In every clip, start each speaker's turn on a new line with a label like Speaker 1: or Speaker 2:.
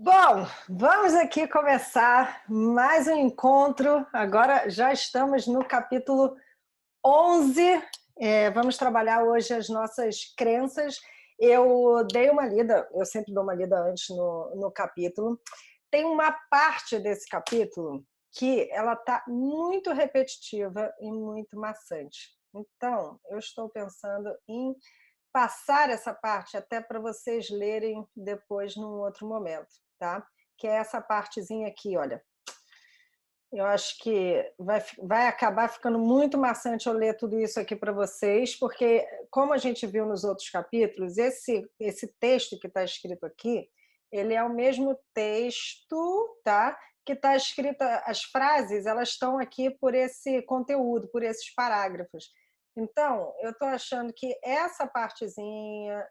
Speaker 1: Bom, vamos aqui começar mais um encontro. Agora já estamos no capítulo 11. Vamos trabalhar hoje as nossas crenças. Eu dei uma lida, eu sempre dou uma lida antes no capítulo. Tem uma parte desse capítulo que ela está muito repetitiva e muito maçante. Então, eu estou pensando em passar essa parte até para vocês lerem depois num outro momento, tá? Que é essa partezinha aqui, olha. Eu acho que vai acabar ficando muito maçante eu ler tudo isso aqui para vocês, porque, como a gente viu nos outros capítulos, esse texto que está escrito aqui, ele é o mesmo texto, tá? Que está escrito, as frases, elas estão aqui por esse conteúdo, por esses parágrafos. Então, eu estou achando que essa partezinha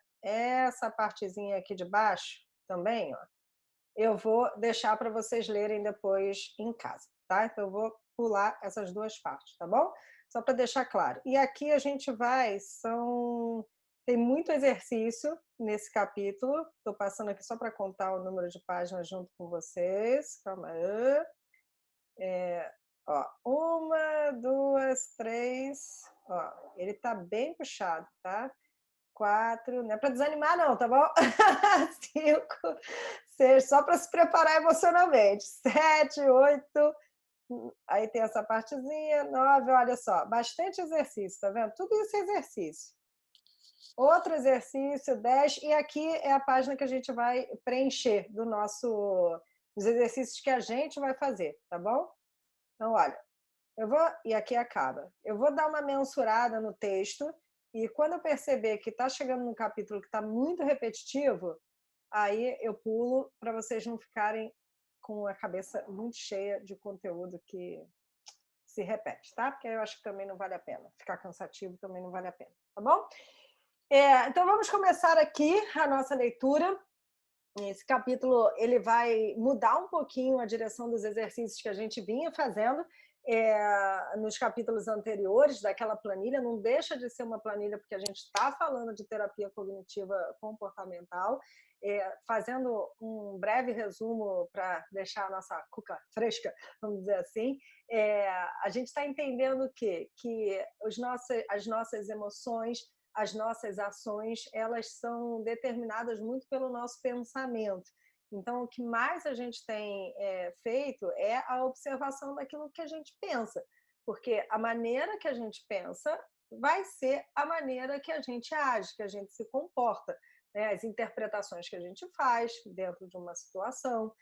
Speaker 1: aqui de baixo também, ó, eu vou deixar para vocês lerem depois em casa, tá? Então eu vou pular essas duas partes, tá bom? Só para deixar claro. E aqui a gente tem muito exercício nesse capítulo. Estou passando aqui só para contar o número de páginas junto com vocês. Calma aí. Ó, uma, duas, três. Ó, ele está bem puxado, tá? 4, não é para desanimar não, tá bom? 5, 6, só para se preparar emocionalmente. 7, 8, aí tem essa partezinha. 9, olha só, bastante exercício, tá vendo? Tudo isso é exercício. Outro exercício, 10, e aqui é a página que a gente vai preencher dos exercícios que a gente vai fazer, tá bom? Então, olha, e aqui acaba. Eu vou dar uma mensurada no texto, e quando eu perceber que está chegando num capítulo que está muito repetitivo, aí eu pulo para vocês não ficarem com a cabeça muito cheia de conteúdo que se repete, tá? Porque eu acho que também não vale a pena. Ficar cansativo também não vale a pena, tá bom? Então vamos começar aqui a nossa leitura. Esse capítulo ele vai mudar um pouquinho a direção dos exercícios que a gente vinha fazendo nos capítulos anteriores daquela planilha. Não deixa de ser uma planilha, porque a gente está falando de terapia cognitiva comportamental. Fazendo um breve resumo para deixar a nossa cuca fresca, vamos dizer assim, a gente está entendendo o quê? Que as nossas emoções, as nossas ações, elas são determinadas muito pelo nosso pensamento. Então, o que mais a gente tem feito é a observação daquilo que a gente pensa, porque a maneira que a gente pensa vai ser a maneira que a gente age, que a gente se comporta, né? As interpretações que a gente faz dentro de uma situação,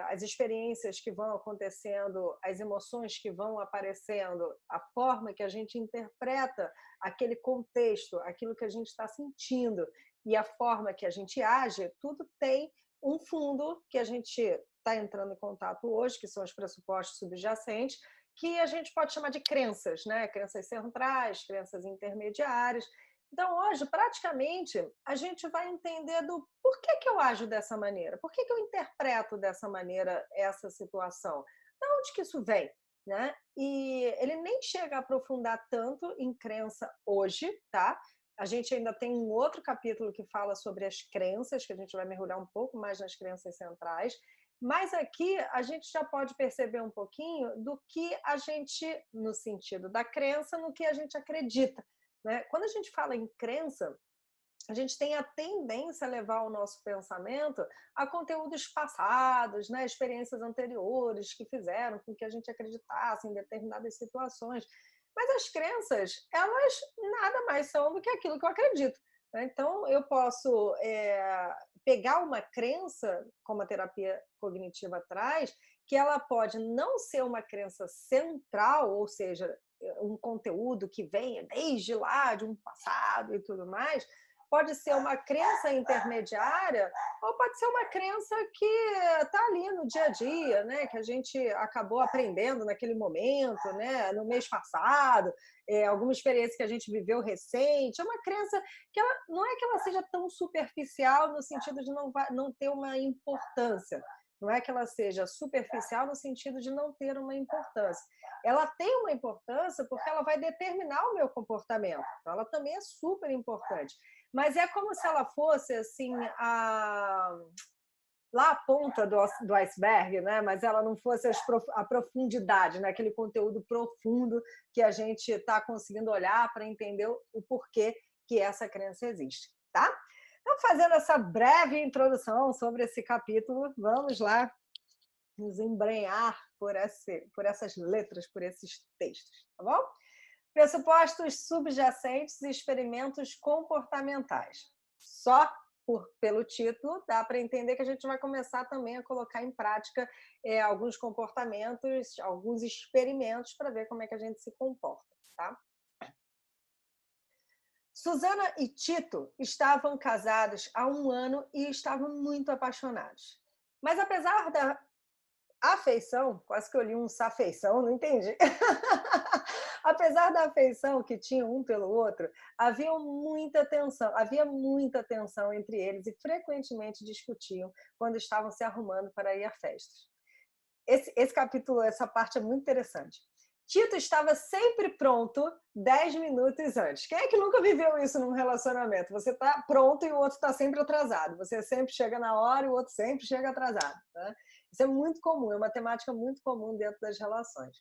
Speaker 1: as experiências que vão acontecendo, as emoções que vão aparecendo, a forma que a gente interpreta aquele contexto, aquilo que a gente está sentindo e a forma que a gente age, tudo tem um fundo que a gente está entrando em contato hoje, que são os pressupostos subjacentes, que a gente pode chamar de crenças, né? Crenças centrais, crenças intermediárias. Então, hoje, praticamente, a gente vai entender do porquê que eu ajo dessa maneira, por que eu interpreto dessa maneira essa situação, de onde que isso vem, né? E ele nem chega a aprofundar tanto em crença hoje, tá? A gente ainda tem um outro capítulo que fala sobre as crenças, que a gente vai mergulhar um pouco mais nas crenças centrais, mas aqui a gente já pode perceber um pouquinho do que a gente, no sentido da crença, no que a gente acredita, né? Quando a gente fala em crença, a gente tem a tendência a levar o nosso pensamento a conteúdos passados, né? Experiências anteriores que fizeram com que a gente acreditasse em determinadas situações. Mas as crenças, elas nada mais são do que aquilo que eu acredito, né? Então, eu posso pegar uma crença, como a terapia cognitiva traz, que ela pode não ser uma crença central, ou seja, um conteúdo que venha desde lá, de um passado e tudo mais, pode ser uma crença intermediária ou pode ser uma crença que está ali no dia a dia, né? Que a gente acabou aprendendo naquele momento, né? No mês passado, alguma experiência que a gente viveu recente. É uma crença que não é que ela seja tão superficial no sentido de não ter uma importância. Não é que ela seja superficial no sentido de não ter uma importância. Ela tem uma importância porque ela vai determinar o meu comportamento. Então, ela também é super importante. Mas é como se ela fosse assim lá a ponta do iceberg, né? Mas ela não fosse a profundidade, né? Aquele conteúdo profundo que a gente está conseguindo olhar para entender o porquê que essa crença existe, tá? Então, fazendo essa breve introdução sobre esse capítulo, vamos lá nos embrenhar por essas letras, por esses textos, tá bom? Pressupostos subjacentes e experimentos comportamentais. Só pelo título dá para entender que a gente vai começar também a colocar em prática alguns comportamentos, alguns experimentos para ver como é que a gente se comporta, tá? Susana e Tito estavam casados há 1 ano e estavam muito apaixonados. Mas apesar da afeição, quase que eu li um safeição, não entendi. Apesar da afeição que tinham um pelo outro, havia muita tensão entre eles e frequentemente discutiam quando estavam se arrumando para ir a festas. Esse capítulo, essa parte é muito interessante. Tito estava sempre pronto 10 minutos antes. Quem é que nunca viveu isso num relacionamento? Você está pronto e o outro está sempre atrasado. Você sempre chega na hora e o outro sempre chega atrasado. Né? Isso é muito comum, é uma temática muito comum dentro das relações.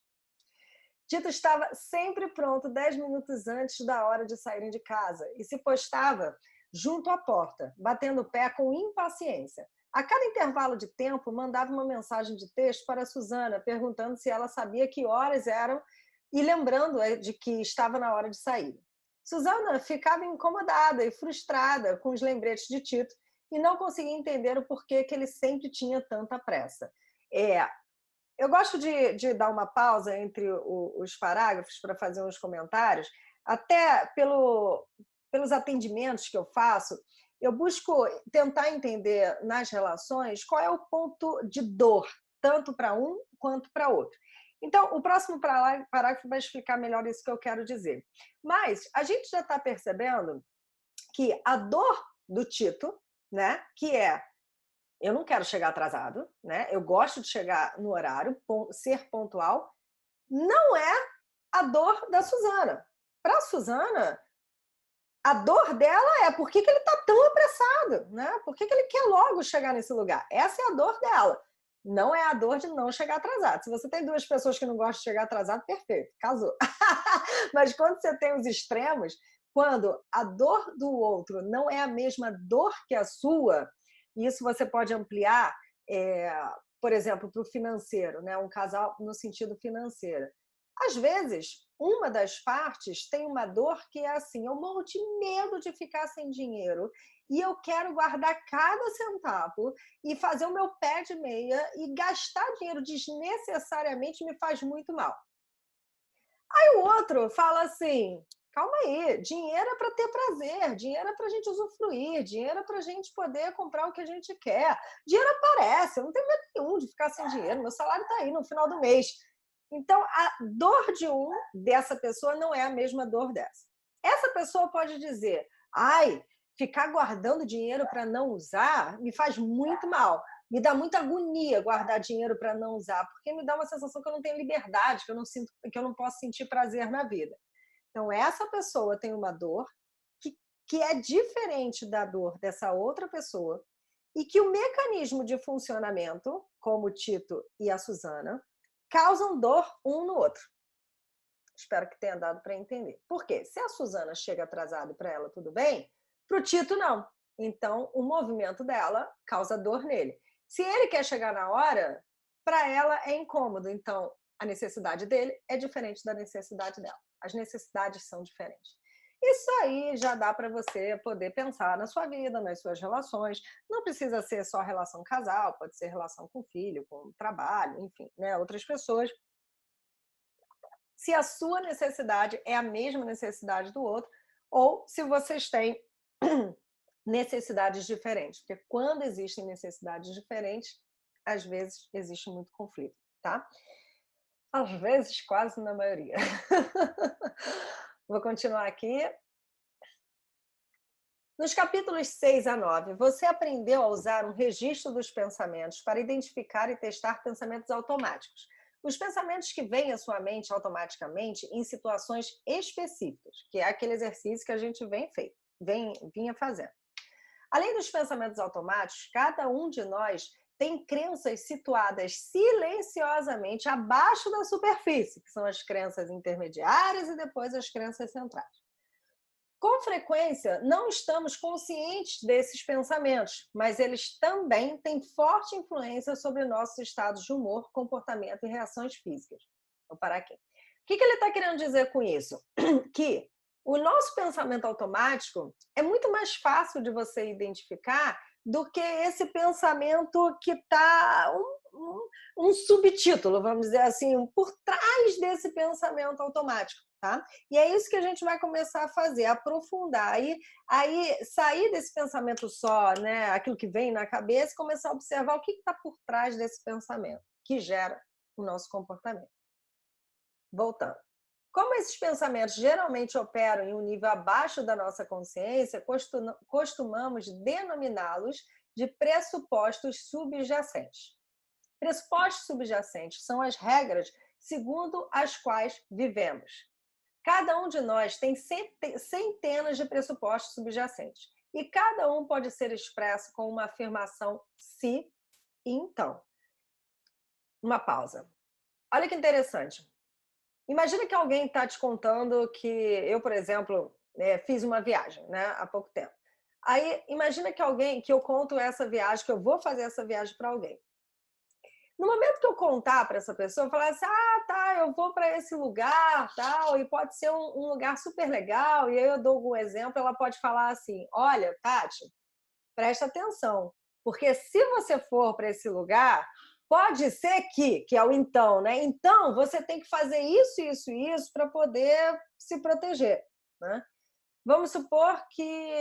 Speaker 1: Tito estava sempre pronto 10 minutos antes da hora de saírem de casa e se postava junto à porta, batendo o pé com impaciência. A cada intervalo de tempo, mandava uma mensagem de texto para a Susana, perguntando se ela sabia que horas eram e lembrando de que estava na hora de sair. Susana ficava incomodada e frustrada com os lembretes de Tito e não conseguia entender o porquê que ele sempre tinha tanta pressa. Eu gosto de dar uma pausa entre os parágrafos para fazer uns comentários, até pelos atendimentos que eu faço, eu busco tentar entender nas relações qual é o ponto de dor, tanto para um quanto para outro. Então, o próximo parágrafo vai explicar melhor isso que eu quero dizer. Mas a gente já está percebendo que a dor do Tito, né, que é eu não quero chegar atrasado, né? Eu gosto de chegar no horário, ser pontual, não é a dor da Susana. Para a Susana, a dor dela é por que ele está tão apressado, né? Por que ele quer logo chegar nesse lugar? Essa é a dor dela. Não é a dor de não chegar atrasado. Se você tem 2 pessoas que não gostam de chegar atrasado, perfeito, casou. Mas quando você tem os extremos, quando a dor do outro não é a mesma dor que a sua, isso você pode ampliar, por exemplo, para o financeiro, né? Um casal no sentido financeiro. Às vezes, uma das partes tem uma dor que é assim, eu morro de medo de ficar sem dinheiro e eu quero guardar cada centavo e fazer o meu pé de meia e gastar dinheiro desnecessariamente me faz muito mal. Aí o outro fala assim, calma aí, dinheiro é para ter prazer, dinheiro é para a gente usufruir, dinheiro é para a gente poder comprar o que a gente quer. Dinheiro aparece, eu não tenho medo nenhum de ficar sem dinheiro, meu salário está aí no final do mês. Então, a dor dessa pessoa não é a mesma dor dessa. Essa pessoa pode dizer, ai, ficar guardando dinheiro para não usar me faz muito mal. Me dá muita agonia guardar dinheiro para não usar, porque me dá uma sensação que eu não tenho liberdade, que eu não posso sentir prazer na vida. Então, essa pessoa tem uma dor que é diferente da dor dessa outra pessoa e que o mecanismo de funcionamento, como o Tito e a Susana, causam dor um no outro. Espero que tenha dado para entender. Por quê? Se a Susana chega atrasada e para ela tudo bem, para o Tito não. Então, o movimento dela causa dor nele. Se ele quer chegar na hora, para ela é incômodo. Então, a necessidade dele é diferente da necessidade dela. As necessidades são diferentes. Isso aí já dá para você poder pensar na sua vida, nas suas relações. Não precisa ser só relação casal, pode ser relação com filho, com trabalho, enfim, né? Outras pessoas. Se a sua necessidade é a mesma necessidade do outro, ou se vocês têm necessidades diferentes. Porque quando existem necessidades diferentes, às vezes existe muito conflito, tá? Às vezes, quase na maioria. Vou continuar aqui. Nos capítulos 6 a 9, você aprendeu a usar um registro dos pensamentos para identificar e testar pensamentos automáticos. Os pensamentos que vêm à sua mente automaticamente em situações específicas, que é aquele exercício que a gente vinha fazendo. Além dos pensamentos automáticos, cada um de nós tem crenças situadas silenciosamente abaixo da superfície, que são as crenças intermediárias e depois as crenças centrais. Com frequência, não estamos conscientes desses pensamentos, mas eles também têm forte influência sobre nossos estados de humor, comportamento e reações físicas. Vou parar aqui. O que ele está querendo dizer com isso? Que o nosso pensamento automático é muito mais fácil de você identificar do que esse pensamento que está um subtítulo, vamos dizer assim, por trás desse pensamento automático. Tá? E é isso que a gente vai começar a fazer, aprofundar. Aí sair desse pensamento só, né, aquilo que vem na cabeça, e começar a observar o que está por trás desse pensamento, que gera o nosso comportamento. Voltando. Como esses pensamentos geralmente operam em um nível abaixo da nossa consciência, costumamos denominá-los de pressupostos subjacentes. Pressupostos subjacentes são as regras segundo as quais vivemos. Cada um de nós tem centenas de pressupostos subjacentes e cada um pode ser expresso com uma afirmação se e então. Uma pausa. Olha que interessante. Imagina que alguém está te contando que eu, por exemplo, fiz uma viagem, né, há pouco tempo. Aí, imagina que eu conto essa viagem, que eu vou fazer essa viagem para alguém. No momento que eu contar para essa pessoa, falar assim, tá, eu vou para esse lugar, tal, e pode ser um lugar super legal, e aí eu dou algum exemplo, ela pode falar assim, olha, Tati, presta atenção, porque se você for para esse lugar, pode ser que é o então, né? Então, você tem que fazer isso, isso e isso para poder se proteger, né? Vamos supor que,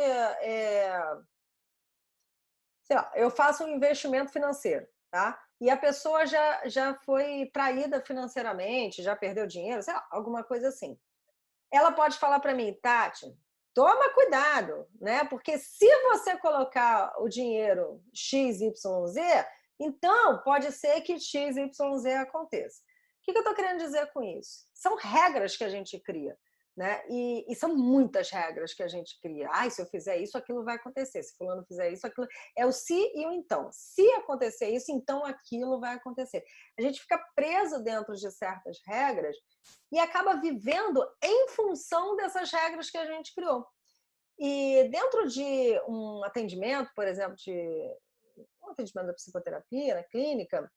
Speaker 1: sei lá, eu faço um investimento financeiro, tá? E a pessoa já foi traída financeiramente, já perdeu dinheiro, sei lá, alguma coisa assim. Ela pode falar para mim, Tati, toma cuidado, né? Porque se você colocar o dinheiro XYZ, então pode ser que XYZ aconteça. O que eu estou querendo dizer com isso? São regras que a gente cria. Né? E são muitas regras que a gente cria. Se eu fizer isso, aquilo vai acontecer. Se fulano fizer isso, aquilo... É o se e o então. Se acontecer isso, então aquilo vai acontecer. A gente fica preso dentro de certas regras e acaba vivendo em função dessas regras que a gente criou. E dentro de um atendimento, por exemplo, de um atendimento da psicoterapia, na clínica,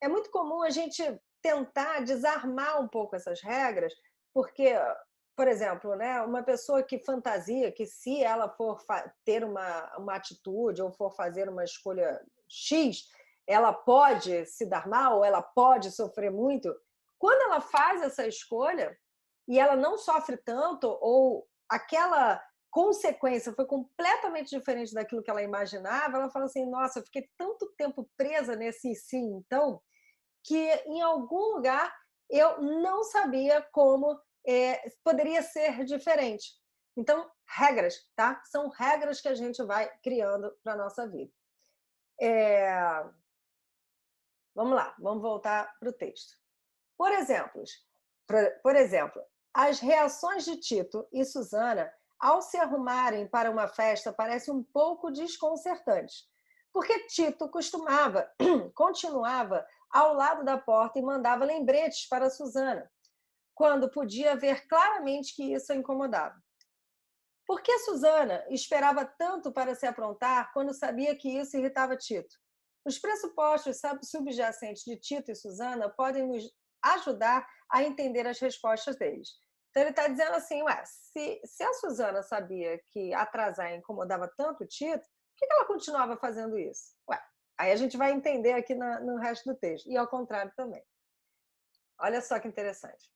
Speaker 1: é muito comum a gente tentar desarmar um pouco essas regras, porque por exemplo, né, uma pessoa que fantasia que se ela for ter uma atitude ou for fazer uma escolha X, ela pode se dar mal, ou ela pode sofrer muito. Quando ela faz essa escolha e ela não sofre tanto, ou aquela consequência foi completamente diferente daquilo que ela imaginava, ela fala assim, nossa, eu fiquei tanto tempo presa nesse sim, então, que em algum lugar eu não sabia como poderia ser diferente. Então, regras, tá? São regras que a gente vai criando para a nossa vida. Vamos lá, vamos voltar para o texto. Por exemplo, as reações de Tito e Susana ao se arrumarem para uma festa parecem um pouco desconcertantes, porque Tito continuava ao lado da porta e mandava lembretes para Susana, quando podia ver claramente que isso a incomodava. Por que Susana esperava tanto para se aprontar quando sabia que isso irritava Tito? Os pressupostos subjacentes de Tito e Susana podem nos ajudar a entender as respostas deles. Então ele está dizendo assim, se a Susana sabia que atrasar incomodava tanto o Tito, por que ela continuava fazendo isso? Aí a gente vai entender aqui no resto do texto. E ao contrário também. Olha só que interessante.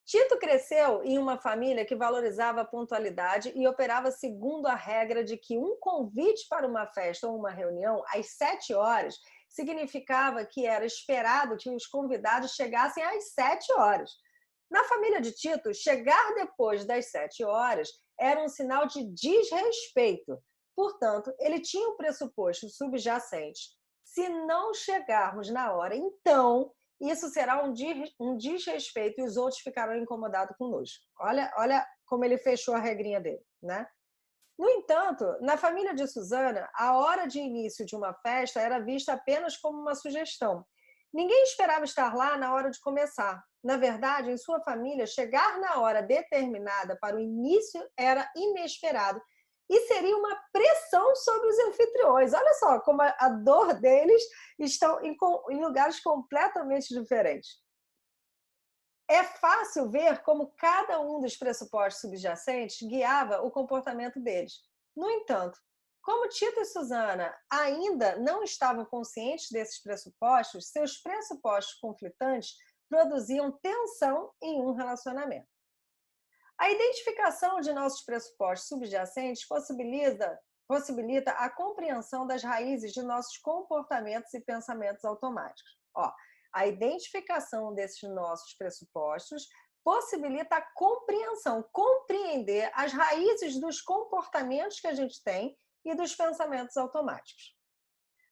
Speaker 1: Tito cresceu em uma família que valorizava a pontualidade e operava segundo a regra de que um convite para uma festa ou uma reunião às 7 horas significava que era esperado que os convidados chegassem às 7 horas. Na família de Tito, chegar depois das 7 horas era um sinal de desrespeito. Portanto, ele tinha um pressuposto subjacente. Se não chegarmos na hora, então isso será um desrespeito e os outros ficarão incomodados conosco. Olha como ele fechou a regrinha dele, né? No entanto, na família de Susana, a hora de início de uma festa era vista apenas como uma sugestão. Ninguém esperava estar lá na hora de começar. Na verdade, em sua família, chegar na hora determinada para o início era inesperado e seria uma pressão sobre os anfitriões. Olha só como a dor deles estão em lugares completamente diferentes. É fácil ver como cada um dos pressupostos subjacentes guiava o comportamento deles. No entanto, como Tito e Susana ainda não estavam conscientes desses pressupostos, seus pressupostos conflitantes produziam tensão em um relacionamento. A identificação de nossos pressupostos subjacentes possibilita a compreensão das raízes de nossos comportamentos e pensamentos automáticos. Ó, a identificação desses nossos pressupostos possibilita a compreensão, compreender as raízes dos comportamentos que a gente tem e dos pensamentos automáticos.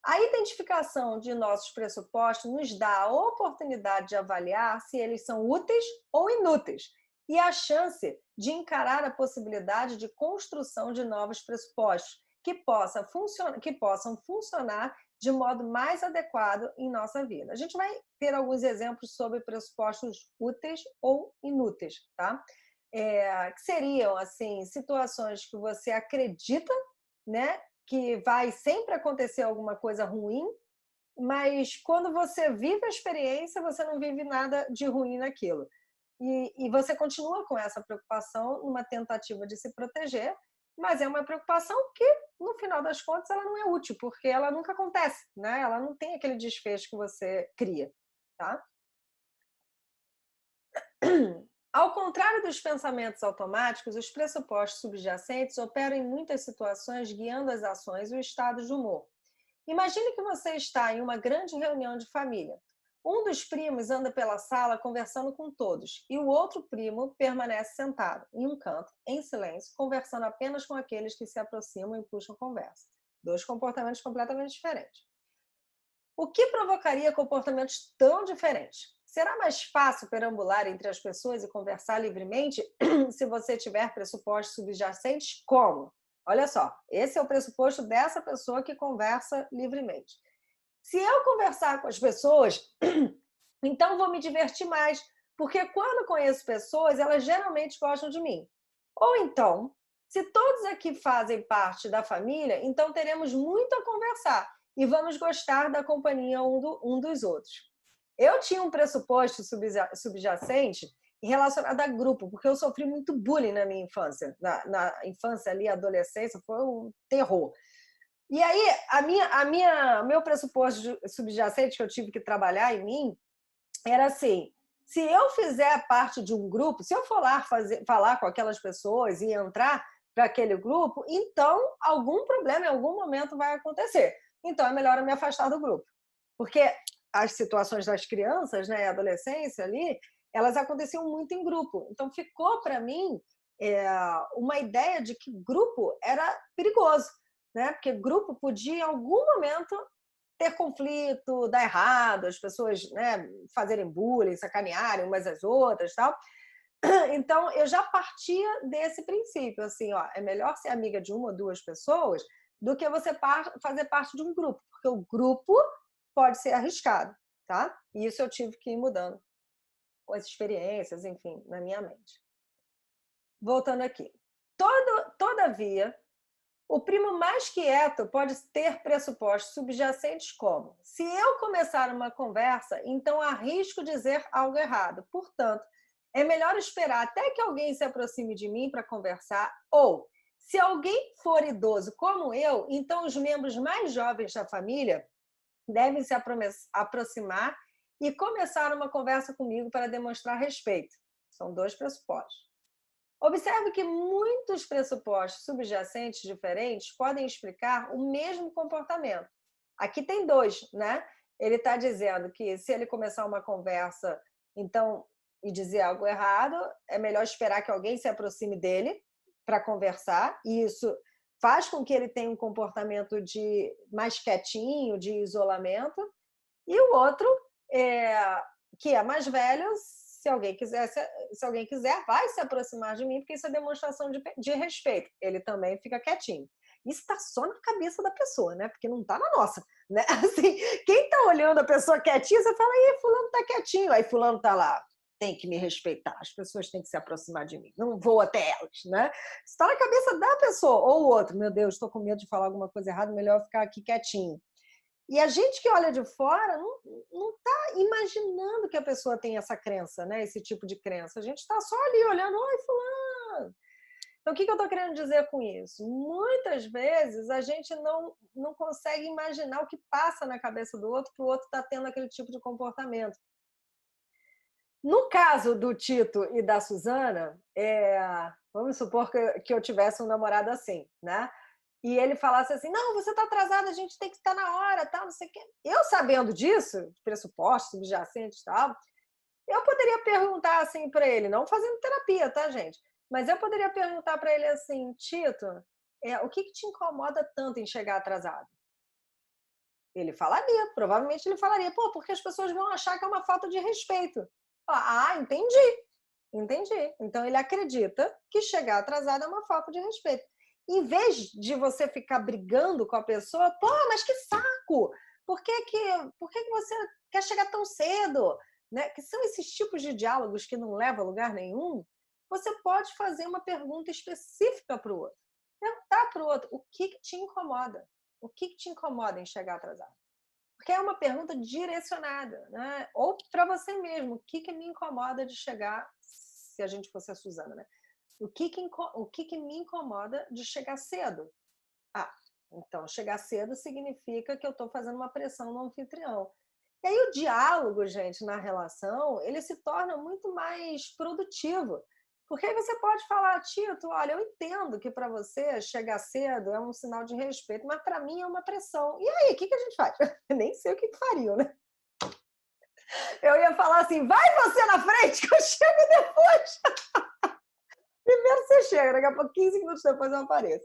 Speaker 1: A identificação de nossos pressupostos nos dá a oportunidade de avaliar se eles são úteis ou inúteis e a chance de encarar a possibilidade de construção de novos pressupostos que possam funcionar de modo mais adequado em nossa vida. A gente vai ter alguns exemplos sobre pressupostos úteis ou inúteis, tá? Que seriam, assim, situações que você acredita, né, que vai sempre acontecer alguma coisa ruim, mas quando você vive a experiência, você não vive nada de ruim naquilo. E você continua com essa preocupação numa tentativa de se proteger, mas é uma preocupação que, no final das contas, ela não é útil, porque ela nunca acontece, né? Ela não tem aquele desfecho que você cria, tá? Ao contrário dos pensamentos automáticos, os pressupostos subjacentes operam em muitas situações guiando as ações e o estado de humor. Imagine que você está em uma grande reunião de família. Um dos primos anda pela sala conversando com todos e o outro primo permanece sentado em um canto, em silêncio, conversando apenas com aqueles que se aproximam e puxam conversa. Dois comportamentos completamente diferentes. O que provocaria comportamentos tão diferentes? Será mais fácil perambular entre as pessoas e conversar livremente se você tiver pressupostos subjacentes? Como? Olha só, esse é o pressuposto dessa pessoa que conversa livremente. Se eu conversar com as pessoas, então vou me divertir mais, porque quando conheço pessoas, elas geralmente gostam de mim. Ou então, se todos aqui fazem parte da família, então teremos muito a conversar e vamos gostar da companhia um dos outros. Eu tinha um pressuposto subjacente relacionado a grupo, porque eu sofri muito bullying na minha infância. Na infância ali, adolescência, foi um terror. E aí, meu pressuposto subjacente que eu tive que trabalhar em mim era assim: se eu fizer parte de um grupo, se eu for lá falar com aquelas pessoas e entrar para aquele grupo, então algum problema em algum momento vai acontecer. Então é melhor eu me afastar do grupo. Porque as situações das crianças, né, adolescência ali, elas aconteciam muito em grupo. Então ficou para mim uma ideia de que grupo era perigoso, né? Porque grupo podia em algum momento ter conflito, dar errado, as pessoas, né, fazerem bullying, sacanearem umas às outras, tal. Então eu já partia desse princípio, assim, ó, é melhor ser amiga de uma ou duas pessoas do que você fazer parte de um grupo, porque o grupo pode ser arriscado, tá? E isso eu tive que ir mudando com as experiências, enfim, na minha mente. Voltando aqui. Todavia, o primo mais quieto pode ter pressupostos subjacentes como: se eu começar uma conversa, então arrisco dizer algo errado. Portanto, é melhor esperar até que alguém se aproxime de mim para conversar. Ou, se alguém for idoso como eu, então os membros mais jovens da família devem se aproximar e começar uma conversa comigo para demonstrar respeito. São dois pressupostos. Observe que muitos pressupostos subjacentes diferentes podem explicar o mesmo comportamento. Aqui tem dois, né? Ele está dizendo que se ele começar uma conversa, então, e dizer algo errado, é melhor esperar que alguém se aproxime dele para conversar, e isso faz com que ele tenha um comportamento de mais quietinho, de isolamento. E o outro, que é mais velho, se alguém quiser, vai se aproximar de mim, porque isso é demonstração de respeito. Ele também fica quietinho. Isso está só na cabeça da pessoa, né? Porque não está na nossa, né? Assim, quem está olhando a pessoa quietinha, você fala, ih, fulano está quietinho. Aí fulano está lá, tem que me respeitar, as pessoas têm que se aproximar de mim, não vou até elas, né? Está na cabeça da pessoa, ou o outro, meu Deus, estou com medo de falar alguma coisa errada, melhor ficar aqui quietinho. E a gente que olha de fora não está imaginando que a pessoa tem essa crença, né? Esse tipo de crença. A gente está só ali olhando, oi, fulano. Então, o que eu estou querendo dizer com isso? Muitas vezes a gente não consegue imaginar o que passa na cabeça do outro, que o outro está tendo aquele tipo de comportamento. No caso do Tito e da Suzana, vamos supor que eu tivesse um namorado assim, né? E ele falasse assim, não, você está atrasada, a gente tem que estar na hora, tal, não sei o quê. Eu sabendo disso, pressupostos, subjacentes e tal, eu poderia perguntar assim para ele, não fazendo terapia, tá, gente? Mas eu poderia perguntar para ele assim, Tito, o que te incomoda tanto em chegar atrasado? Ele falaria, provavelmente ele falaria, pô, porque as pessoas vão achar que é uma falta de respeito. Ah, entendi. Entendi. Então ele acredita que chegar atrasado é uma falta de respeito. Em vez de você ficar brigando com a pessoa, pô, mas que saco! Por que você quer chegar tão cedo? Né? Que são esses tipos de diálogos que não levam a lugar nenhum. Você pode fazer uma pergunta específica para o outro. Perguntar para o outro o que te incomoda. O que te incomoda em chegar atrasado? Porque é uma pergunta direcionada, né? Ou para você mesmo, o que me incomoda de chegar, se a gente fosse a Suzana, né? O que me incomoda de chegar cedo? Ah, então chegar cedo significa que eu estou fazendo uma pressão no anfitrião. E aí o diálogo, gente, na relação, ele se torna muito mais produtivo. Porque aí você pode falar, Tito, olha, eu entendo que para você chegar cedo é um sinal de respeito, mas para mim é uma pressão. E aí, o que a gente faz? Eu nem sei o que fariam, né? Eu ia falar assim, vai você na frente que eu chego depois. Primeiro você chega, daqui a pouco, 15 minutos depois eu apareço.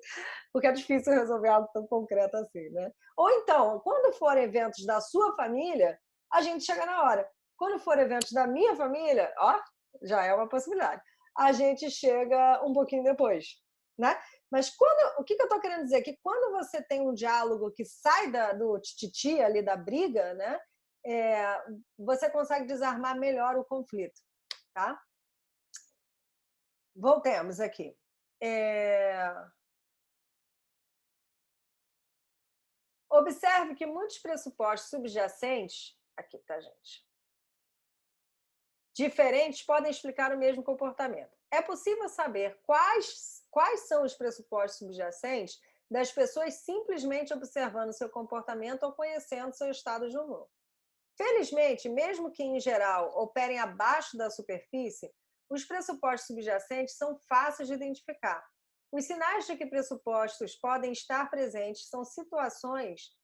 Speaker 1: Porque é difícil resolver algo tão concreto assim, né? Ou então, quando for eventos da sua família, a gente chega na hora. Quando for eventos da minha família, ó, já é uma possibilidade. A gente chega um pouquinho depois, né? Mas o que eu estou querendo dizer? Que quando você tem um diálogo que sai do tititi ali da briga, né? Você consegue desarmar melhor o conflito, tá? Voltemos aqui. Observe que muitos pressupostos subjacentes, aqui, tá, gente? Diferentes podem explicar o mesmo comportamento. É possível saber quais são os pressupostos subjacentes das pessoas simplesmente observando seu comportamento ou conhecendo seu estado de humor. Felizmente, mesmo que em geral operem abaixo da superfície, os pressupostos subjacentes são fáceis de identificar. Os sinais de que pressupostos podem estar presentes são situações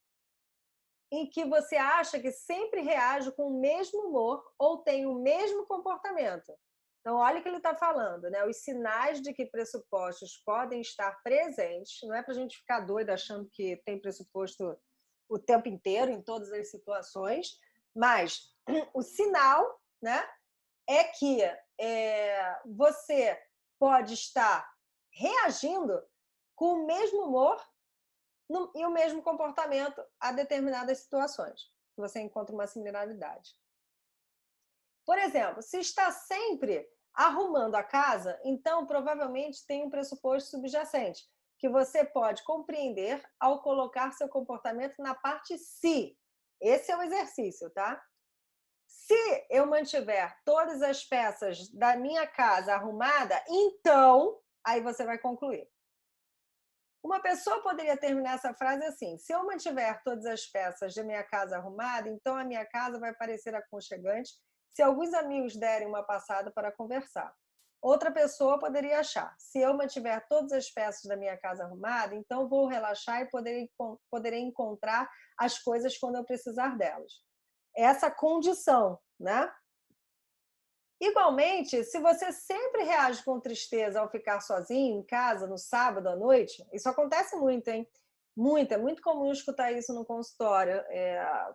Speaker 1: em que você acha que sempre reage com o mesmo humor ou tem o mesmo comportamento. Então, olha o que ele está falando, né? Os sinais de que pressupostos podem estar presentes, não é para a gente ficar doido achando que tem pressuposto o tempo inteiro, em todas as situações, mas o sinal, né, é que você pode estar reagindo com o mesmo humor e o mesmo comportamento a determinadas situações. Você encontra uma similaridade. Por exemplo, se está sempre arrumando a casa, então provavelmente tem um pressuposto subjacente, que você pode compreender ao colocar seu comportamento na parte se. Esse é o exercício, tá? Se eu mantiver todas as peças da minha casa arrumada, então, aí você vai concluir. Uma pessoa poderia terminar essa frase assim: se eu mantiver todas as peças de minha casa arrumada, então a minha casa vai parecer aconchegante se alguns amigos derem uma passada para conversar. Outra pessoa poderia achar: se eu mantiver todas as peças da minha casa arrumada, então vou relaxar e poderei encontrar as coisas quando eu precisar delas. Essa condição, né? Igualmente, se você sempre reage com tristeza ao ficar sozinho em casa no sábado à noite, isso acontece muito, hein? Muito, é muito comum escutar isso no consultório,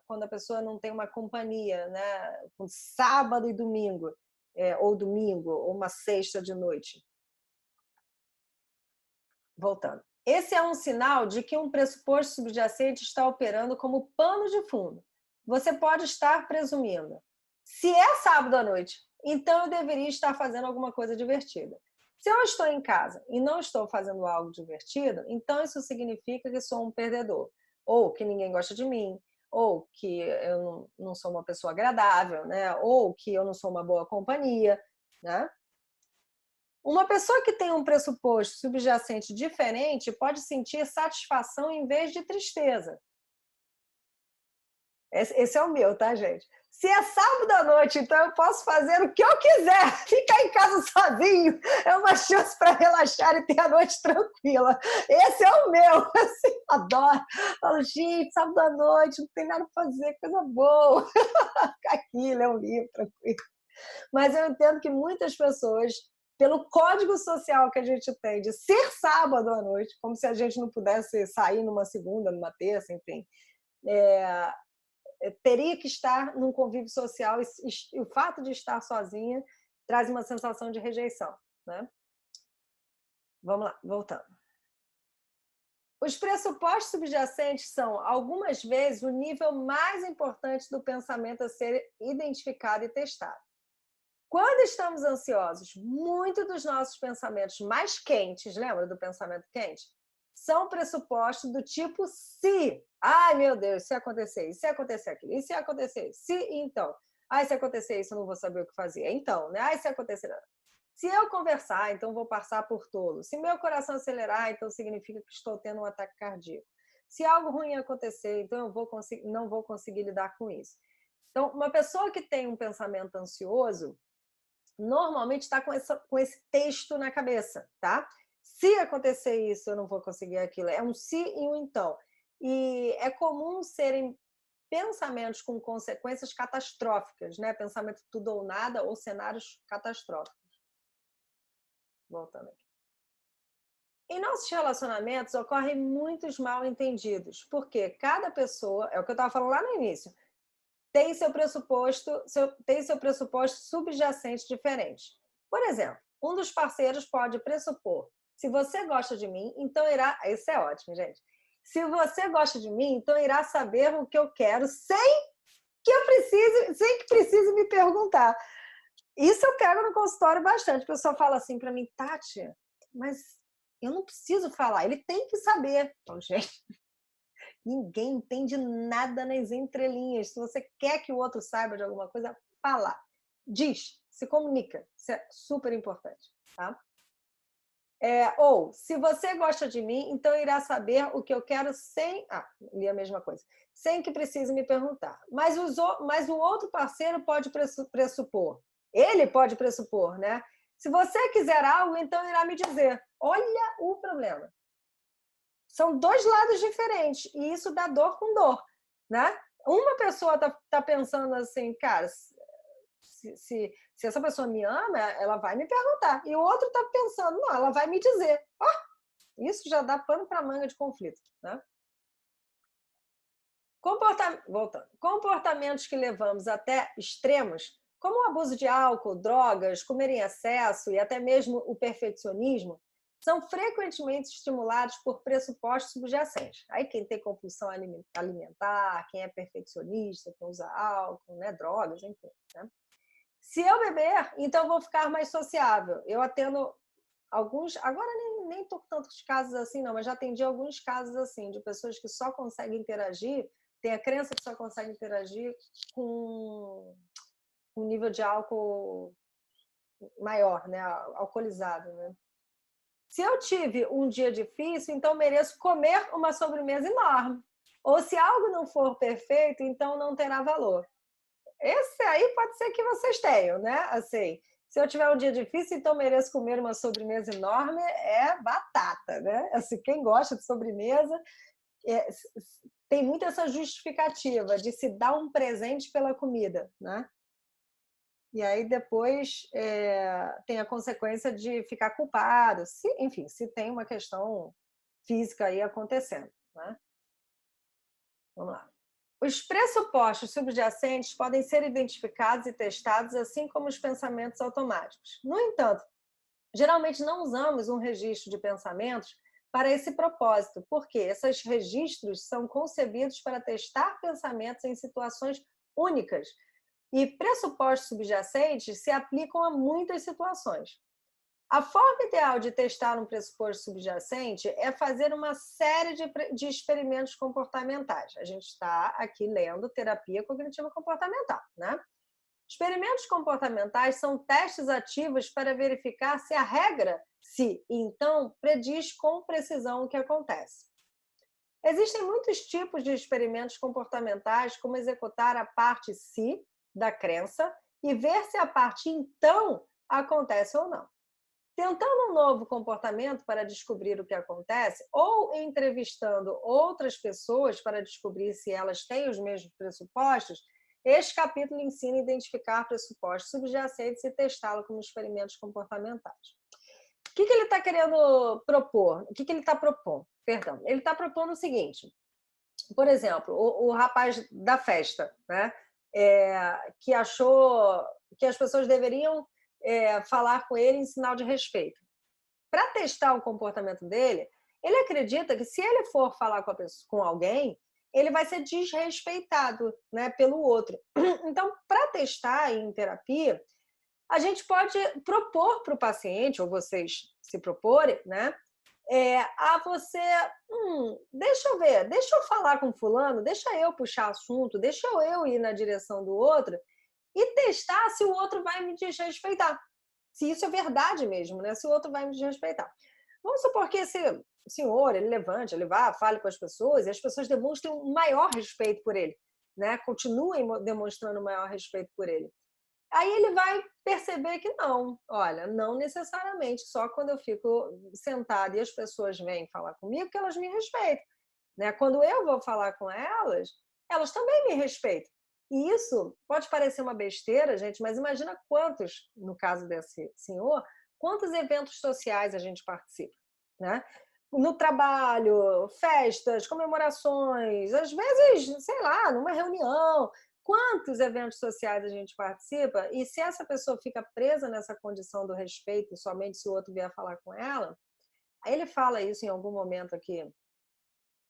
Speaker 1: quando a pessoa não tem uma companhia, né? Com sábado e domingo. ou domingo, ou uma sexta de noite. Voltando. Esse é um sinal de que um pressuposto subjacente está operando como pano de fundo. Você pode estar presumindo: se é sábado à noite, então eu deveria estar fazendo alguma coisa divertida. Se eu estou em casa e não estou fazendo algo divertido, então isso significa que sou um perdedor, ou que ninguém gosta de mim, ou que eu não sou uma pessoa agradável, né? Ou que eu não sou uma boa companhia, né? Uma pessoa que tem um pressuposto subjacente diferente pode sentir satisfação em vez de tristeza. Esse é o meu, tá, gente? Se é sábado à noite, então eu posso fazer o que eu quiser. Ficar em casa sozinho é uma chance para relaxar e ter a noite tranquila. Esse é o meu. Assim, adoro. Falo, gente, sábado à noite, não tem nada para fazer, coisa boa. Ficar aqui, ler um livro, tranquilo. Mas eu entendo que muitas pessoas, pelo código social que a gente tem de ser sábado à noite, como se a gente não pudesse sair numa segunda, numa terça, enfim, teria que estar num convívio social e o fato de estar sozinha traz uma sensação de rejeição, né? Vamos lá, voltando. Os pressupostos subjacentes são, algumas vezes, o nível mais importante do pensamento a ser identificado e testado. Quando estamos ansiosos, muitos dos nossos pensamentos mais quentes, lembra do pensamento quente? São pressupostos do tipo se. Ai, meu Deus, se acontecer isso, se acontecer aquilo, e se acontecer isso, se então. Ai, se acontecer isso, eu não vou saber o que fazer. Então, né? Ai, se acontecer. Se eu conversar, então vou passar por tolo. Se meu coração acelerar, então significa que estou tendo um ataque cardíaco. Se algo ruim acontecer, então eu não vou conseguir lidar com isso. Então, uma pessoa que tem um pensamento ansioso, normalmente está com esse texto na cabeça, tá? Se acontecer isso, eu não vou conseguir aquilo. É um se e um então. E é comum serem pensamentos com consequências catastróficas, né? Pensamento tudo ou nada ou cenários catastróficos. Voltando aqui. Em nossos relacionamentos ocorrem muitos mal-entendidos, porque cada pessoa, é o que eu estava falando lá no início, tem seu pressuposto subjacente diferente. Por exemplo, um dos parceiros pode pressupor: se você gosta de mim, então irá. Isso é ótimo, gente. Se você gosta de mim, então irá saber o que eu quero sem que precise me perguntar. Isso eu pego no consultório bastante. A pessoa fala assim para mim: Tati, mas eu não preciso falar, ele tem que saber. Então, gente, ninguém entende nada nas entrelinhas. Se você quer que o outro saiba de alguma coisa, fala, diz, se comunica. Isso é super importante, tá? Ou, se você gosta de mim, então irá saber o que eu quero sem... li a mesma coisa. Sem que precise me perguntar. Mas o outro parceiro pode pressupor. Ele pode pressupor, né? Se você quiser algo, então irá me dizer. Olha o problema. São dois lados diferentes e isso dá dor com dor, né? Uma pessoa tá pensando assim, cara, se essa pessoa me ama, ela vai me perguntar. E o outro está pensando, não, ela vai me dizer. Isso já dá pano para manga de conflito, né? Voltando. Comportamentos que levamos até extremos, como o abuso de álcool, drogas, comer em excesso e até mesmo o perfeccionismo, são frequentemente estimulados por pressupostos subjacentes. Aí quem tem compulsão alimentar, quem é perfeccionista, quem usa álcool, né, drogas, enfim. Né? Se eu beber, então vou ficar mais sociável. Eu atendo alguns, agora nem estou com tantos casos assim não, mas já atendi alguns casos assim, de pessoas que só conseguem interagir, tem a crença que só consegue interagir com um nível de álcool maior, né, alcoolizado, né? Se eu tive um dia difícil, então mereço comer uma sobremesa enorme. Ou se algo não for perfeito, então não terá valor. Esse aí pode ser que vocês tenham, né? Assim, se eu tiver um dia difícil, então mereço comer uma sobremesa enorme, é batata, né? Assim, quem gosta de sobremesa tem muito essa justificativa de se dar um presente pela comida, né? E aí depois tem a consequência de ficar culpado, enfim, se tem uma questão física aí acontecendo, né? Vamos lá. Os pressupostos subjacentes podem ser identificados e testados, assim como os pensamentos automáticos. No entanto, geralmente não usamos um registro de pensamentos para esse propósito, porque esses registros são concebidos para testar pensamentos em situações únicas e pressupostos subjacentes se aplicam a muitas situações. A forma ideal de testar um pressuposto subjacente é fazer uma série de experimentos comportamentais. A gente está aqui lendo terapia cognitiva comportamental, né? Experimentos comportamentais são testes ativos para verificar se a regra, se então, prediz com precisão o que acontece. Existem muitos tipos de experimentos comportamentais, como executar a parte se da crença e ver se a parte então acontece ou não. Tentando um novo comportamento para descobrir o que acontece, ou entrevistando outras pessoas para descobrir se elas têm os mesmos pressupostos, este capítulo ensina a identificar pressupostos subjacentes e testá-lo como experimentos comportamentais. O que ele está querendo propor? O que ele está propondo? Perdão, ele está propondo o seguinte: por exemplo, o rapaz da festa, né? Que achou que as pessoas deveriam falar com ele em sinal de respeito. Para testar o comportamento dele, ele acredita que se ele for falar com alguém, ele vai ser desrespeitado, né, pelo outro. Então, para testar em terapia, a gente pode propor para o paciente, ou vocês se proporem, né, a você, deixa eu ver, deixa eu falar com fulano, deixa eu puxar assunto, deixa eu ir na direção do outro e testar se o outro vai me desrespeitar. Se isso é verdade mesmo, né? Se o outro vai me desrespeitar. Vamos supor que esse senhor, ele levante, ele vá, fale com as pessoas e as pessoas demonstrem um maior respeito por ele, né? Continuem demonstrando um maior respeito por ele. Aí ele vai perceber que não, olha, não necessariamente, só quando eu fico sentada e as pessoas vêm falar comigo que elas me respeitam, né? Quando eu vou falar com elas, elas também me respeitam. E isso pode parecer uma besteira, gente, mas imagina quantos, no caso desse senhor, quantos eventos sociais a gente participa, né? No trabalho, festas, comemorações, às vezes, sei lá, numa reunião, quantos eventos sociais a gente participa, e se essa pessoa fica presa nessa condição do respeito, somente se o outro vier falar com ela, aí ele fala isso em algum momento aqui,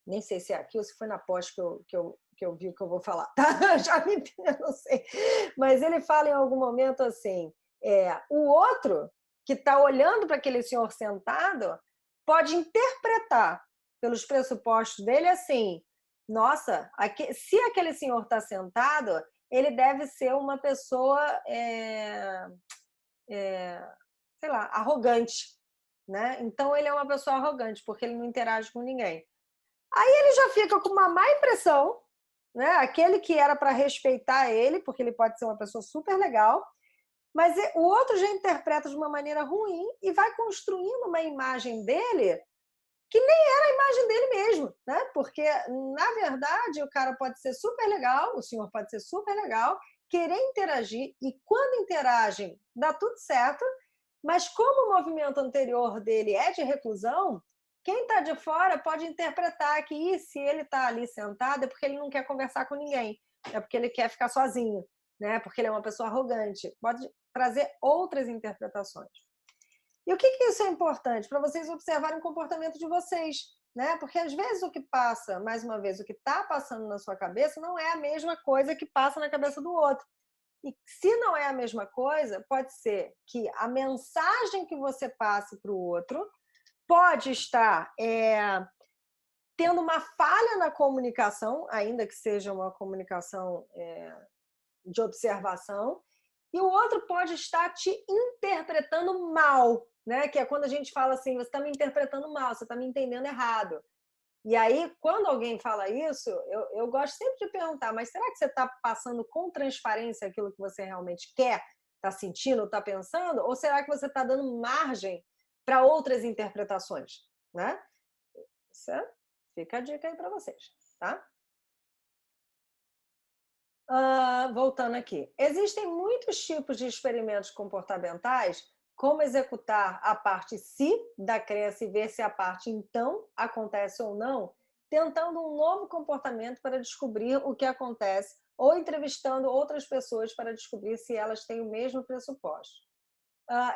Speaker 1: nem sei se é aqui ou se foi na pós que eu vi que eu vou falar, tá? Já me eu não sei. Mas ele fala em algum momento assim, o outro que está olhando para aquele senhor sentado pode interpretar pelos pressupostos dele assim, nossa, se aquele senhor está sentado, ele deve ser uma pessoa, sei lá, arrogante, né? Então ele é uma pessoa arrogante porque ele não interage com ninguém. Aí ele já fica com uma má impressão, né? Aquele que era para respeitar ele, porque ele pode ser uma pessoa super legal, mas o outro já interpreta de uma maneira ruim e vai construindo uma imagem dele que nem era a imagem dele mesmo, né? Porque, na verdade, o cara pode ser super legal, o senhor pode ser super legal, querer interagir, e quando interagem, dá tudo certo, mas como o movimento anterior dele é de reclusão, quem está de fora pode interpretar que se ele está ali sentado é porque ele não quer conversar com ninguém, é porque ele quer ficar sozinho, né? Porque ele é uma pessoa arrogante. Pode trazer outras interpretações. E o que isso é importante? Para vocês observarem o comportamento de vocês, né? Porque às vezes o que passa, mais uma vez, o que está passando na sua cabeça não é a mesma coisa que passa na cabeça do outro. E se não é a mesma coisa, pode ser que a mensagem que você passe para o outro pode estar tendo uma falha na comunicação, ainda que seja uma comunicação de observação, e o outro pode estar te interpretando mal, né? Que é quando a gente fala assim, você está me interpretando mal, você está me entendendo errado. E aí, quando alguém fala isso, eu gosto sempre de perguntar, mas será que você está passando com transparência aquilo que você realmente quer, está sentindo, está pensando? Ou será que você está dando margem para outras interpretações, né? Isso fica a dica aí para vocês, tá? Voltando aqui. Existem muitos tipos de experimentos comportamentais, como executar a parte se da crença e ver se a parte então acontece ou não, tentando um novo comportamento para descobrir o que acontece ou entrevistando outras pessoas para descobrir se elas têm o mesmo pressuposto.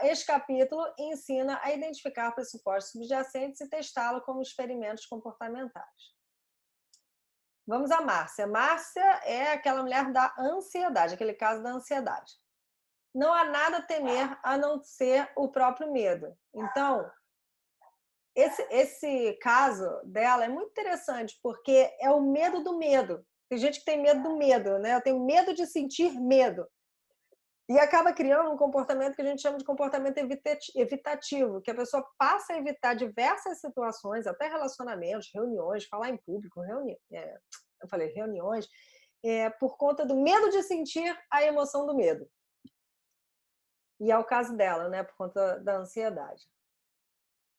Speaker 1: Este capítulo ensina a identificar pressupostos subjacentes e testá-lo como experimentos comportamentais. Vamos a Márcia. Márcia é aquela mulher da ansiedade, aquele caso da ansiedade. Não há nada a temer a não ser o próprio medo. Então, esse caso dela é muito interessante, porque é o medo do medo. Tem gente que tem medo do medo, né? Eu tenho medo de sentir medo. E acaba criando um comportamento que a gente chama de comportamento evitativo, que a pessoa passa a evitar diversas situações, até relacionamentos, reuniões, falar em público, eu falei reuniões, por conta do medo de sentir a emoção do medo. E é o caso dela, né, por conta da ansiedade.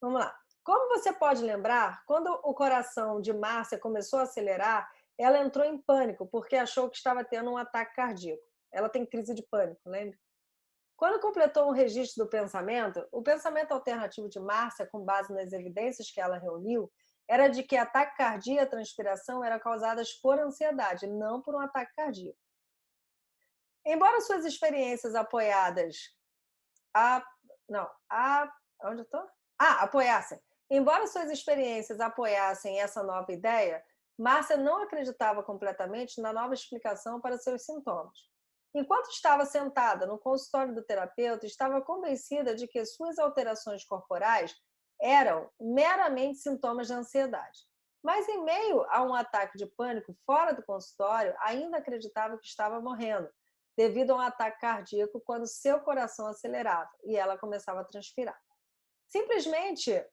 Speaker 1: Vamos lá. Como você pode lembrar, quando o coração de Márcia começou a acelerar, ela entrou em pânico, porque achou que estava tendo um ataque cardíaco. Ela tem crise de pânico, lembra? Quando completou um registro do pensamento, o pensamento alternativo de Márcia, com base nas evidências que ela reuniu, era de que ataque cardíaco e transpiração eram causadas por ansiedade, não por um ataque cardíaco. Embora suas experiências apoiadas onde eu tô? Apoiassem. Embora suas experiências apoiassem essa nova ideia, Márcia não acreditava completamente na nova explicação para seus sintomas. Enquanto estava sentada no consultório do terapeuta, estava convencida de que suas alterações corporais eram meramente sintomas de ansiedade. Mas, em meio a um ataque de pânico fora do consultório, ainda acreditava que estava morrendo, devido a um ataque cardíaco quando seu coração acelerava e ela começava a transpirar. Simplesmente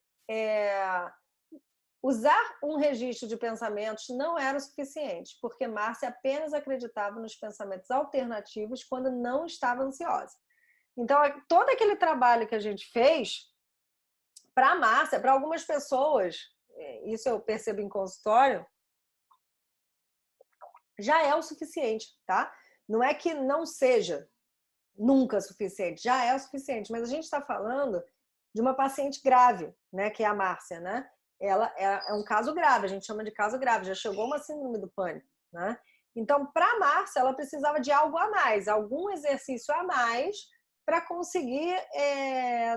Speaker 1: usar um registro de pensamentos não era o suficiente, porque Márcia apenas acreditava nos pensamentos alternativos quando não estava ansiosa. Então, todo aquele trabalho que a gente fez, para a Márcia, para algumas pessoas, isso eu percebo em consultório, já é o suficiente, tá? Não é que não seja nunca suficiente, já é o suficiente, mas a gente está falando de uma paciente grave, né, que é a Márcia, né? Ela é um caso grave, a gente chama de caso grave, já chegou uma síndrome do pânico, né? Então, para a Márcia, ela precisava de algo a mais, algum exercício a mais para conseguir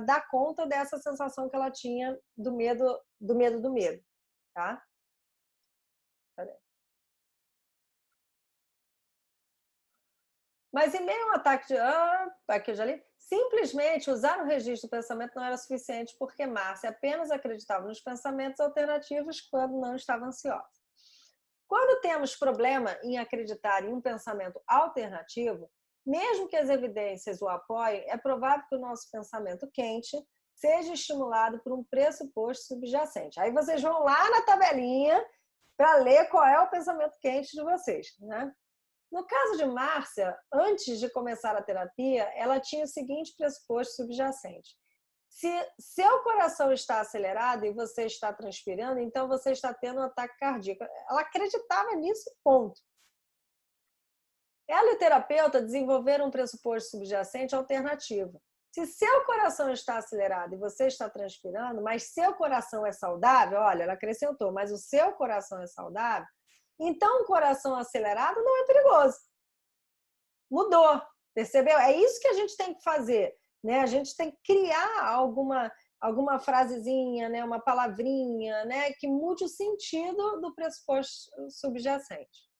Speaker 1: dar conta dessa sensação que ela tinha do medo, tá? Mas em meio a um ataque de aqui eu já li, simplesmente usar o registro do pensamento não era suficiente, porque Márcia apenas acreditava nos pensamentos alternativos quando não estava ansiosa. Quando temos problema em acreditar em um pensamento alternativo, mesmo que as evidências o apoiem, é provável que o nosso pensamento quente seja estimulado por um pressuposto subjacente. Aí vocês vão lá na tabelinha para ler qual é o pensamento quente de vocês, né? No caso de Márcia, antes de começar a terapia, ela tinha o seguinte pressuposto subjacente: se seu coração está acelerado e você está transpirando, então você está tendo um ataque cardíaco. Ela acreditava nisso, ponto. Ela e o terapeuta desenvolveram um pressuposto subjacente alternativo. Se seu coração está acelerado e você está transpirando, mas seu coração é saudável, olha, ela acrescentou, mas o seu coração é saudável, então o coração acelerado não é perigoso. Mudou, percebeu? É isso que a gente tem que fazer, né? A gente tem que criar alguma frasezinha, né? Uma palavrinha, né? Que mude o sentido do pressuposto subjacente.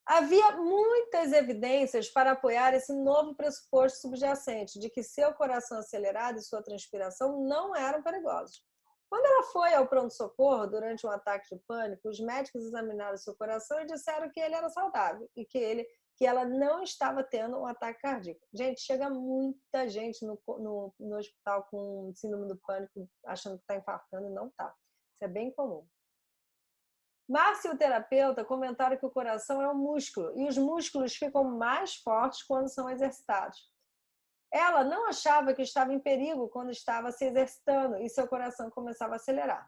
Speaker 1: Havia muitas evidências para apoiar esse novo pressuposto subjacente de que seu coração acelerado e sua transpiração não eram perigosos. Quando ela foi ao pronto-socorro durante um ataque de pânico, os médicos examinaram seu coração e disseram que ele era saudável e que ela não estava tendo um ataque cardíaco. Gente, chega muita gente no hospital com síndrome do pânico achando que está infartando e não está. Isso é bem comum. Márcia e o terapeuta comentaram que o coração é um músculo e os músculos ficam mais fortes quando são exercitados. Ela não achava que estava em perigo quando estava se exercitando e seu coração começava a acelerar.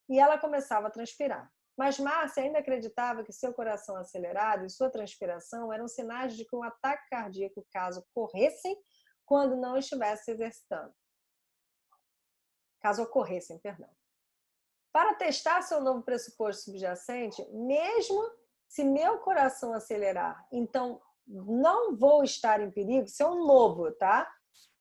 Speaker 1: E ela começava a transpirar. Mas Márcia ainda acreditava que seu coração acelerado e sua transpiração eram sinais de que um ataque cardíaco, caso ocorressem, quando não estivesse se exercitando. Caso ocorressem, perdão. Para testar seu novo pressuposto subjacente, mesmo se meu coração acelerar, então não vou estar em perigo, isso é um novo, tá?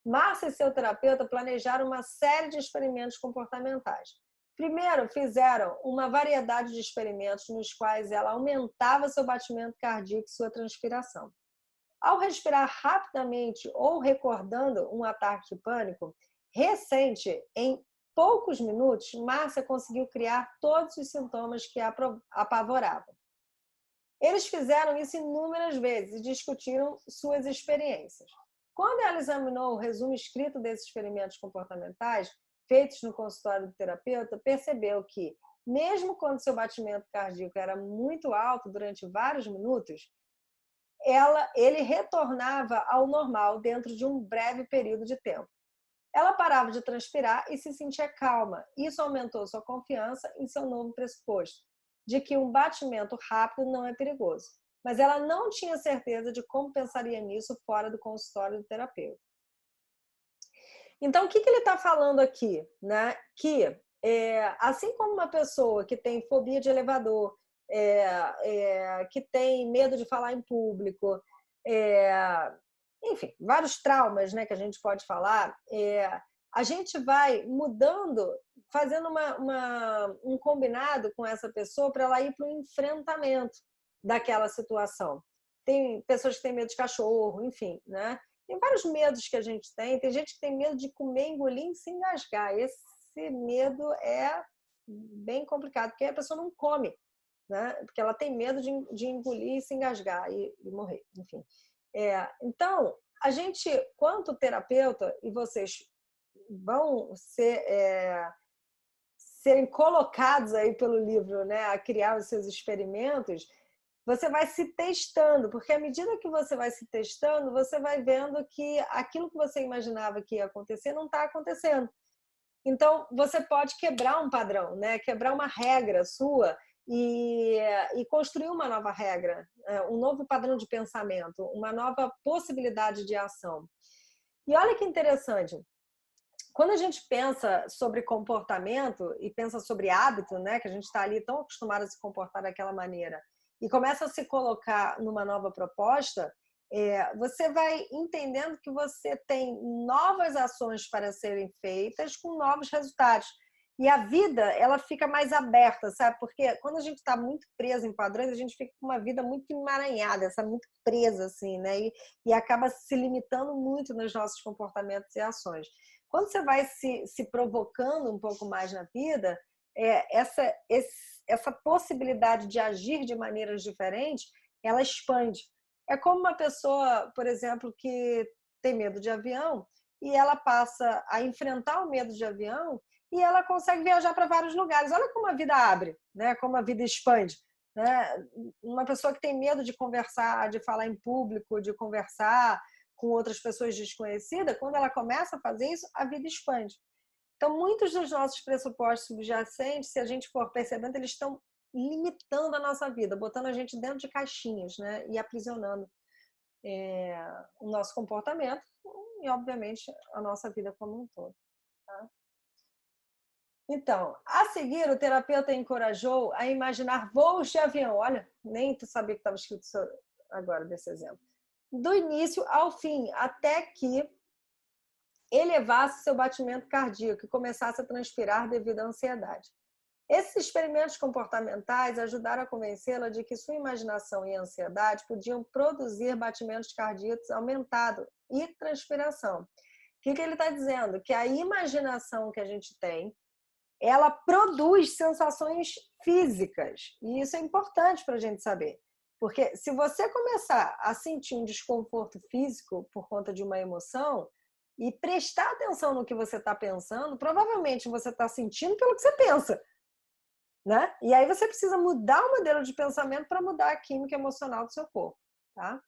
Speaker 1: Márcia e seu terapeuta planejaram uma série de experimentos comportamentais. Primeiro, fizeram uma variedade de experimentos nos quais ela aumentava seu batimento cardíaco e sua transpiração. Ao respirar rapidamente ou recordando um ataque de pânico recente, em poucos minutos, Márcia conseguiu criar todos os sintomas que a apavoravam. Eles fizeram isso inúmeras vezes e discutiram suas experiências. Quando ela examinou o resumo escrito desses experimentos comportamentais, feitos no consultório do terapeuta, percebeu que, mesmo quando seu batimento cardíaco era muito alto durante vários minutos, ele retornava ao normal dentro de um breve período de tempo. Ela parava de transpirar e se sentia calma. Isso aumentou sua confiança em seu novo pressuposto, de que um batimento rápido não é perigoso. Mas ela não tinha certeza de como pensaria nisso fora do consultório do terapeuta. Então, o que ele está falando aqui? Né? Que, assim como uma pessoa que tem fobia de elevador, que tem medo de falar em público, enfim, vários traumas, né, que a gente pode falar, a gente vai mudando, fazendo um combinado com essa pessoa para ela ir para o enfrentamento daquela situação. Tem pessoas que têm medo de cachorro, enfim, né? Tem vários medos que a gente tem. Tem gente que tem medo de comer, engolir e se engasgar. Esse medo é bem complicado, porque a pessoa não come, né? Porque ela tem medo de engolir e se engasgar e morrer, enfim. Então, a gente, quanto terapeuta, e vocês vão serem colocados aí pelo livro, né, a criar os seus experimentos, você vai se testando, porque à medida que você vai se testando, você vai vendo que aquilo que você imaginava que ia acontecer não está acontecendo. Então, você pode quebrar um padrão, né? Quebrar uma regra sua e construir uma nova regra, um novo padrão de pensamento, uma nova possibilidade de ação. E olha que interessante, quando a gente pensa sobre comportamento e pensa sobre hábito, né? Que a gente está ali tão acostumado a se comportar daquela maneira, e começa a se colocar numa nova proposta, você vai entendendo que você tem novas ações para serem feitas com novos resultados. E a vida, ela fica mais aberta, sabe? Porque quando a gente está muito preso em padrões, a gente fica com uma vida muito emaranhada, sabe? Muito presa, assim, né? E acaba se limitando muito nos nossos comportamentos e ações. Quando você vai se provocando um pouco mais na vida, essa possibilidade de agir de maneiras diferentes, ela expande. É como uma pessoa, por exemplo, que tem medo de avião e ela passa a enfrentar o medo de avião e ela consegue viajar para vários lugares. Olha como a vida abre, né? Como a vida expande. Né? Uma pessoa que tem medo de conversar, de falar em público, de conversar com outras pessoas desconhecidas, quando ela começa a fazer isso, a vida expande. Então, muitos dos nossos pressupostos subjacentes, se a gente for percebendo, eles estão limitando a nossa vida, botando a gente dentro de caixinhas, né? E aprisionando o nosso comportamento e, obviamente, a nossa vida como um todo. Tá? Então, a seguir, o terapeuta encorajou a imaginar voos de avião. Olha, nem tu sabia que estava escrito agora desse exemplo. Do início ao fim, até que elevasse seu batimento cardíaco e começasse a transpirar devido à ansiedade. Esses experimentos comportamentais ajudaram a convencê-la de que sua imaginação e ansiedade podiam produzir batimentos cardíacos aumentados e transpiração. O que ele está dizendo? Que a imaginação que a gente tem, ela produz sensações físicas. E isso é importante para a gente saber. Porque se você começar a sentir um desconforto físico por conta de uma emoção e prestar atenção no que você está pensando, provavelmente você está sentindo pelo que você pensa. Né? E aí você precisa mudar o modelo de pensamento para mudar a química emocional do seu corpo. Tá?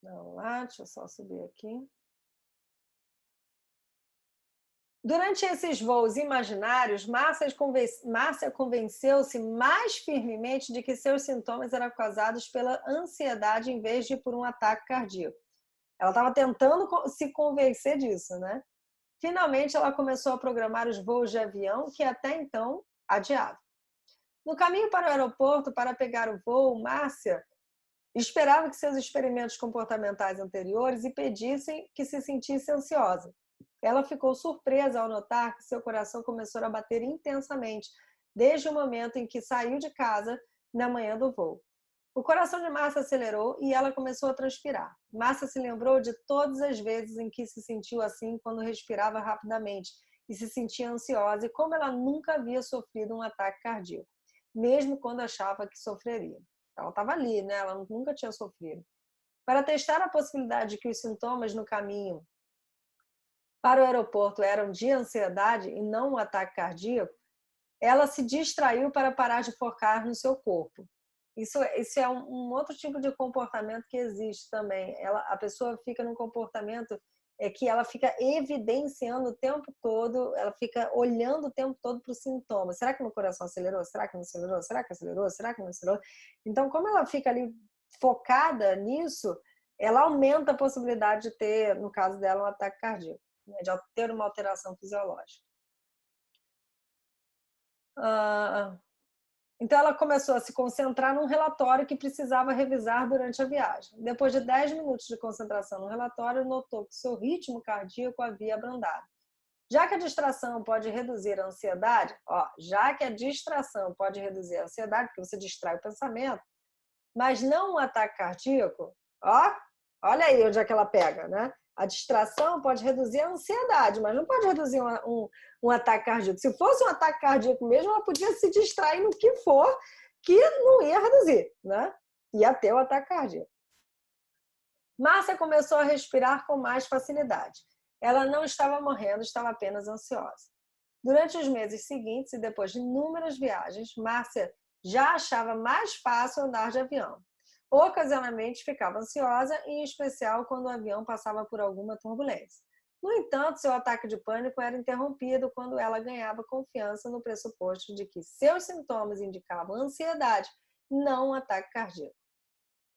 Speaker 1: Vamos lá, deixa eu só subir aqui. Durante esses voos imaginários, Márcia convenceu-se mais firmemente de que seus sintomas eram causados pela ansiedade em vez de por um ataque cardíaco. Ela estava tentando se convencer disso, né? Finalmente, ela começou a programar os voos de avião que até então adiava. No caminho para o aeroporto para pegar o voo, Márcia esperava que seus experimentos comportamentais anteriores impedissem que se sentisse ansiosa. Ela ficou surpresa ao notar que seu coração começou a bater intensamente desde o momento em que saiu de casa na manhã do voo. O coração de Márcia acelerou e ela começou a transpirar. Márcia se lembrou de todas as vezes em que se sentiu assim quando respirava rapidamente e se sentia ansiosa e como ela nunca havia sofrido um ataque cardíaco, mesmo quando achava que sofreria. Ela estava ali, né? Ela nunca tinha sofrido. Para testar a possibilidade de que os sintomas no caminho para o aeroporto eram de ansiedade e não um ataque cardíaco, ela se distraiu para parar de focar no seu corpo. Isso é um outro tipo de comportamento que existe também. A pessoa fica num comportamento que ela fica evidenciando o tempo todo, ela fica olhando o tempo todo para os sintomas. Será que meu coração acelerou? Será que não acelerou? Será que acelerou? Será que não acelerou? Então, como ela fica ali focada nisso, ela aumenta a possibilidade de ter, no caso dela, um ataque cardíaco, né? De ter uma alteração fisiológica. Então, ela começou a se concentrar num relatório que precisava revisar durante a viagem. Depois de 10 minutos de concentração no relatório, notou que seu ritmo cardíaco havia abrandado. Já que a distração pode reduzir a ansiedade, já que a distração pode reduzir a ansiedade, porque você distrai o pensamento, mas não um ataque cardíaco, olha aí onde é que ela pega, né? A distração pode reduzir a ansiedade, mas não pode reduzir um ataque cardíaco. Se fosse um ataque cardíaco mesmo, ela podia se distrair no que for, que não ia reduzir, né? Ia ter o ataque cardíaco. Márcia começou a respirar com mais facilidade. Ela não estava morrendo, estava apenas ansiosa. Durante os meses seguintes e depois de inúmeras viagens, Márcia já achava mais fácil andar de avião. Ocasionalmente ficava ansiosa, em especial quando o avião passava por alguma turbulência. No entanto, seu ataque de pânico era interrompido quando ela ganhava confiança no pressuposto de que seus sintomas indicavam ansiedade, não um ataque cardíaco.